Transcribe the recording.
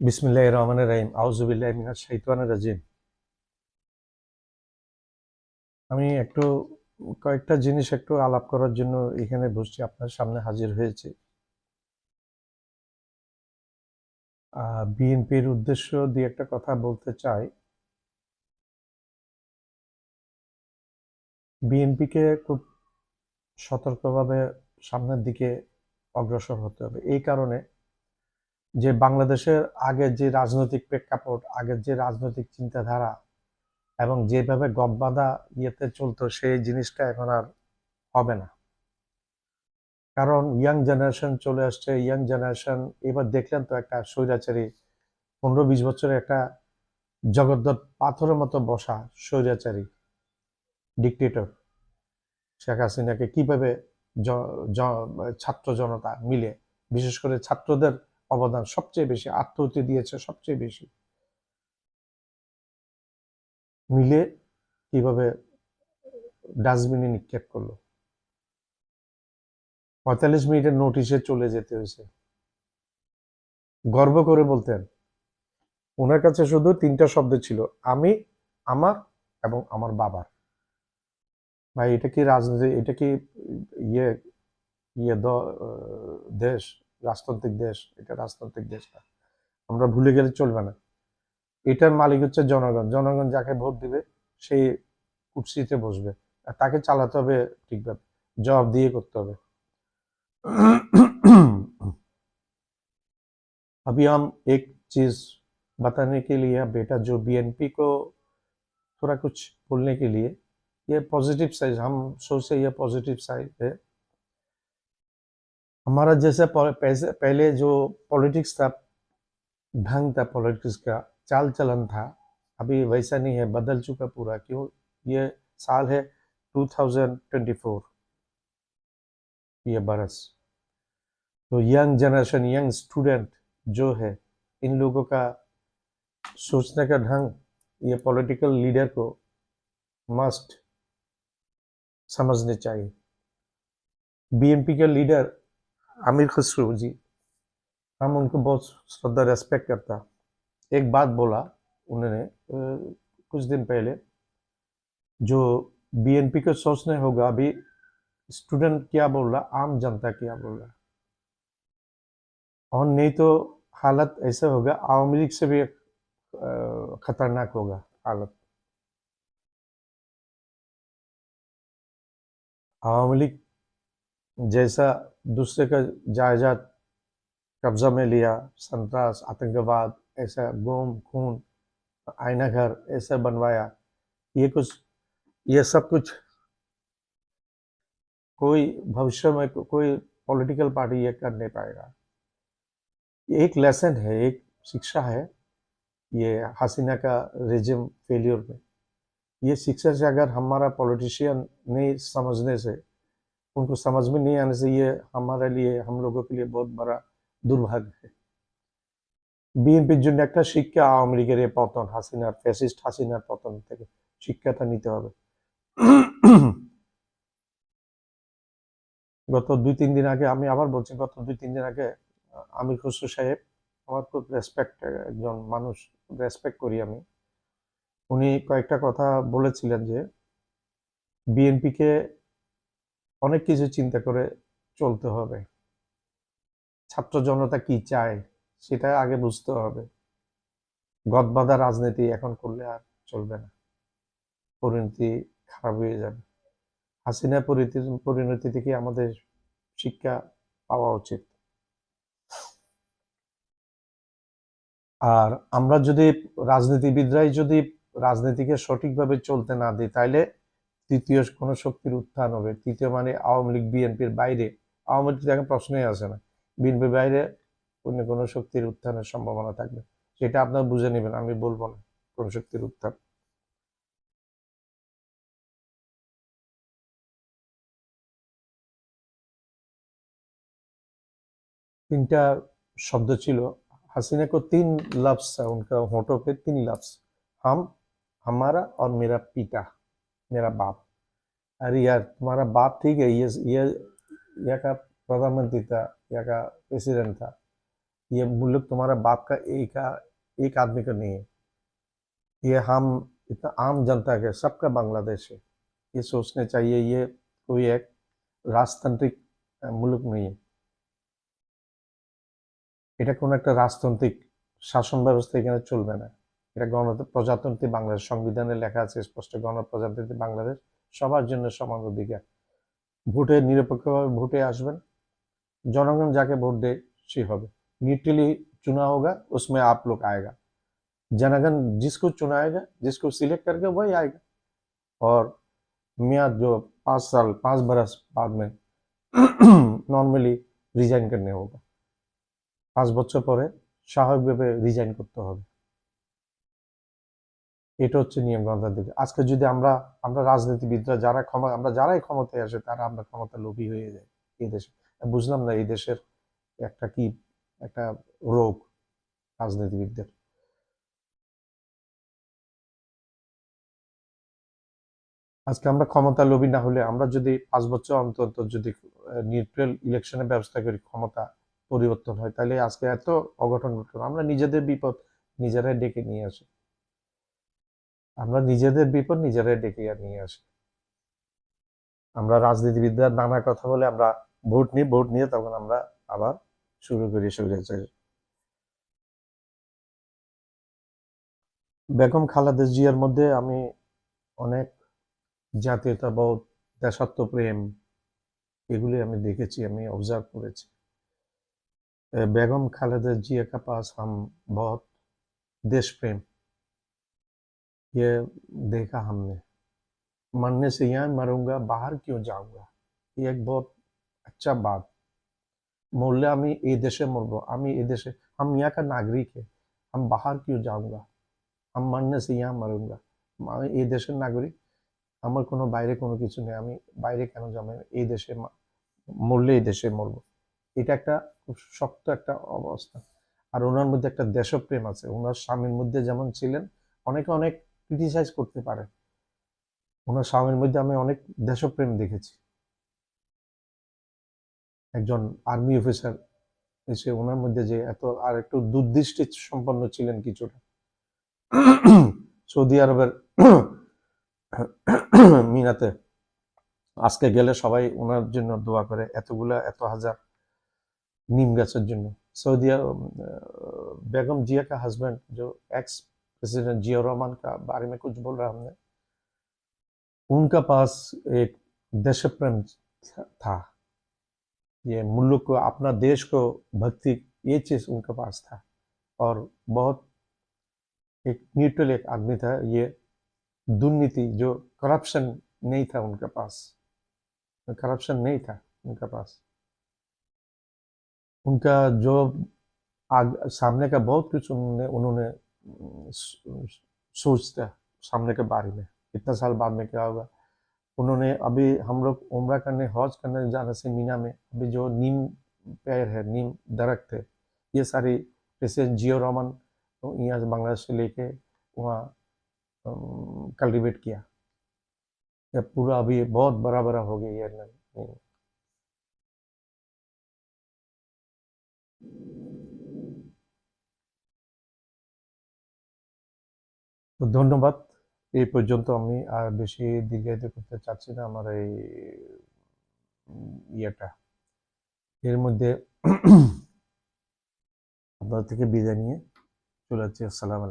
বিসমিল্লাহির রহমানির রহিম। আউযু বিল্লাহি মিনাশ শাইতানির রাজিম। আমি কয়েকটা জিনিস আলাপ করার জন্য এখানে বসছি, আপনার সামনে হাজির হয়েছি। বিএনপির উদ্দেশ্য দিয়ে একটা কথা বলতে চাই। বিএনপিকে খুব সতর্কভাবে সামনের দিকে অগ্রসর হতে হবে। এই কারণে যে বাংলাদেশের আগের যে রাজনৈতিক প্রেক্ষাপট, আগের যে রাজনৈতিক চিন্তাধারা এবং যেভাবে গদবাঁধা ইয়েতে চলতো, সেই জিনিসটা এখন আর হবে না। কারণ ইয়াং জেনারেশন চলে আসছে। ইয়াং জেনারেশন এবার দেখলেন তো, একটা স্বৈরাচারী 15-20 বছরের একটা জগদ্দল পাথরের মতো বসা স্বৈরাচারী ডিকটেটর শেখ হাসিনাকে কিভাবে ছাত্র জনতা মিলে, বিশেষ করে ছাত্রদের অবদান সবচেয়ে বেশি, আত্মহত্যা দিয়েছে সবচেয়ে বেশি, মিলে কিভাবে ডাস্টবিনে নিক্ষেপ করলো। 45 মিনিটের নোটিশে চলে যেতে হয়েছে। গর্ব করে বলতেন, ওনার কাছে শুধু 3টা শব্দ ছিল: আমি, আমার এবং আমার বাবার। ভাই, এটা কি রাজনীতি? এটা কি ইয়ে ইয়ে দেশ, রাজতান্ত্রিক দেশ? এটা রাজতান্ত্রিক দেশ না। আমরা ভুলে গেলে চলবে না। এটার মালিক হচ্ছে জনগণ। জনগণ যাকে ভোট দিবে সেই কুর্সিতে বসবে, আর তাকে চালাতে হবে ঠিকভাবে, জবাব দিয়ে করতে হবে। अभी हम एक चीज बताने के लिए बेटा, जो बीएनपी को थोड़ा कुछ बोलने के लिए, ये पॉजिटिव साइड हम सोचे, ये पॉजिटिव साइड है हमारा। जैसे पहले जो पॉलिटिक्स था, ढंग था पॉलिटिक्स का, चाल चलन था, अभी वैसा नहीं है, बदल चुका पूरा। क्यों? ये साल है 2024, ये बरस। तो यंग जनरेशन, यंग स्टूडेंट जो है, इन लोगों का सोचने का ढंग, ये पॉलिटिकल लीडर को मस्ट समझने चाहिए। बीएनपी के लीडर आमिर खुसरो जी, हम उनको बहुत श्रद्धा रेस्पेक्ट करता। एक बात बोला उन्होंने कुछ दिन पहले, जो बीएनपी को सोचने होगा, अभी स्टूडेंट क्या बोल रहा, आम जनता क्या बोल रहा, और नहीं तो हालत ऐसे होगा, आवामी लीग से भी खतरनाक होगा हालत। आवामी लीग जैसा दूसरे का जायदाद कब्जा में लिया, संतरास, आतंकवाद, ऐसा गोम खून, आईना घर ऐसा बनवाया, ये सब कुछ कोई भविष्य में कोई पॉलिटिकल पार्टी ये कर नहीं पाएगा। एक लेसन है, एक शिक्षा है ये हसीना का रेजिम फेलियर में। ये शिक्षा से अगर हमारा पॉलिटिशियन नहीं समझने से, उनको समझ में नहीं आने से, ये हमारे लिए, हम लोगों के लिए बहुत बड़ा दुर्भाग्य है। বিএনপির জন্য একটা শিক্ষা আওয়ামী লীগের এই পতন, হাসিনার ফ্যাসিস্ট হাসিনার পতন থেকে শিক্ষাটা নিতে হবে। গত 2-3 দিন আগে, আমি আবার বলছি, গত 2-3 দিন আগে আমির খসরু সাহেব, আমার খুব রেসপেক্ট একজন মানুষ, রেসপেক্ট করি আমি। উনি কয়েকটা কথা বলেছিলেন যে বিএনপিকে অনেক কিছু চিন্তা করে চলতে হবে, ছাত্র জনতা কি চায় সেটা আগে বুঝতে হবে। গদবাঁধা রাজনীতি এখন করলে আর চলবে না, পরিণতি খারাপ হয়ে যাবে। হাসিনা পরিণতি থেকে আমাদের শিক্ষা পাওয়া উচিত। আর আমরা যদি, রাজনীতিবিদরাই যদি রাজনীতিকে সঠিকভাবে চলতে না দিই, তাইলে তৃতীয় কোনো শক্তির উত্থান হবে। তৃতীয় মানে আওয়ামী লীগ, বিএনপির বাইরে, আওয়ামী লীগ এখন প্রশ্নই আসে না, বিএনপির বাইরে অন্য কোনো শক্তির উত্থানের সম্ভাবনা থাকবে। সেটা আপনার বুঝে নেবেন, আমি বলবো না কোন শক্তির উত্থান। তিনটা শব্দ ছিল। हसीना को 3 लफ्ज है, उनका होठों पे 3 लफ्ज: हम, हमारा और मेरा पिता, मेरा बाप। अरे यार, तुम्हारा बाप ठीक है, ये यहाँ का प्रधानमंत्री था, यहाँ का प्रेसिडेंट था, ये मुल्क तुम्हारा बाप का एक आदमी का नहीं है। ये हम इतना आम जनता के सबका बांग्लादेश है। ये सोचने चाहिए ये कोई एक রাজতান্ত্রিক মুলুক নয়। এটা কোনো একটা রাজতান্ত্রিক শাসন ব্যবস্থা এখানে চলবে না। এটা প্রজাতন্ত্রী বাংলাদেশ, সংবিধানে লেখা আছে স্পষ্ট, গণপ্রজাতন্ত্রী বাংলাদেশ, সবার জন্য সমান অধিকার। ভোটে নিরপেক্ষভাবে ভোটে আসবেন, जनगण जाके वोट दे सी হবে। न्यूट्रली चुना होगा, उसमें आप लोग आएगा। जनगण जिसको चुनाएगा, जिसको सिलेक्ट करके वही आएगा। और मियाद जो 5 साल 5 बरस बाद में नॉर्मली রিজাইন करने होगा। 5 বছর পরে স্বাভাবিকভাবে রিজাইন করতে হবে। এটা হচ্ছে নিয়ম গণতান্ত্রিক। আজকে যদি আমরা আমরা রাজনীতিবিদরা যারা আমরা যারাই ক্ষমতায় আসে তারা আমরা ক্ষমতা লোভী হয়ে যাই এই দেশে। বুঝলাম না এই দেশের একটা কি একটা রোগ রাজনীতিবিদদের। আজকে আমরা ক্ষমতা লোভী না হলে, আমরা যদি 5 বছর অন্তর অন্তর যদি নিউট্রাল ইলেকশনের ব্যবস্থা করি, ক্ষমতা পরিবর্তন হয়, তাহলে আজকে এত অঘটন ঘটতো না। আমরা নিজেদের বিপদ নিজেরাই ডেকে নিয়ে আসি। আমরা নিজেদের বিপদ নিজেরাই ডেকে নিয়ে আসি। আমরা রাজনীতিবিদরা নানা কথা বলে আমরা ভোট নিয়ে তখন আমরা আবার শুরু করি স্বৈরাচার। বেগম খালেদা জিয়ার মধ্যে আমি অনেক জাতীয়তাবোধ, দেশাত্মপ্রেম এগুলি আমি দেখেছি, আমি অবজার্ভ করেছি। बेगम खालेदा जिया का पास हम बहुत देश प्रेम ये देखा हमने। मरने से यहाँ मरूंगा, बाहर क्यों जाऊंगा, ये एक बहुत अच्छा बात। মরলে আমি এই দেশে মরবো, আমি এই দেশে, हम यहाँ का नागरिक है, हम बाहर क्यों जाऊंगा, हम मरने से यहाँ मरूंगा। আমি এই দেশের নাগরিক, আমার কোনো বাইরে কোনো কিছু নেই, আমি বাইরে কেন যাবো, এই দেশে মরলে এই দেশে মরবো। এটা একটা খুব শক্ত একটা অবস্থা। আর ওনার মধ্যে একটা দেশপ্রেম আছে। ওনার স্বামীর মধ্যে যেমন ছিলেন, অনেকে অনেক ক্রিটিসাইজ করতে পারে, ওনার স্বামীর মধ্যে আমি অনেক দেশপ্রেম দেখেছি। একজন আর্মি অফিসার এসে ওনার মধ্যে যে এত, আর একটু দুর্দৃষ্টি সম্পন্ন ছিলেন কিছুটা। সৌদি আরবের মিনাতে আজকে গেলে সবাই ওনার জন্য দোয়া করে, এত হাজার नीम गाछर জন্য। सऊदी बेगम जिया का हस्बैंड जो एक्स प्रेसिडेंट जिया रहमान का बारे में कुछ बोल रहा हमने, उनका पास एक देश प्रेम था, ये मुल्क को, अपना देश को भक्ति, ये चीज उनके पास था। और बहुत एक न्यूट्रल एक आदमी था। ये दुर्नीति जो करप्शन नहीं था उनके पास, करप्शन नहीं था उनके पास। उनका जो सामने का बहुत कुछ उन्होंने सोचता सामने के बारे में, इतना साल बाद में क्या होगा। उन्होंने अभी हम लोग उम्रा करने, हौज करने जाने से मीना में अभी जो नीम पेड़ है, नीम दरख्त है, ये सारी जैसे जियो रहमान यहाँ से बांग्लादेश से लेके वहाँ कल्टिवेट किया, ये पूरा अभी बहुत बड़ा बड़ा हो गया ये। তো ধন্যবাদ। এই পর্যন্ত, আমি আর বেশি দীর্ঘায়িত করতে চাচ্ছি না আমার এই ইয়েটা। এর মধ্যে আপনার থেকে বিদায় নিয়ে চলে যাচ্ছি। আসসালামু আলাইকুম।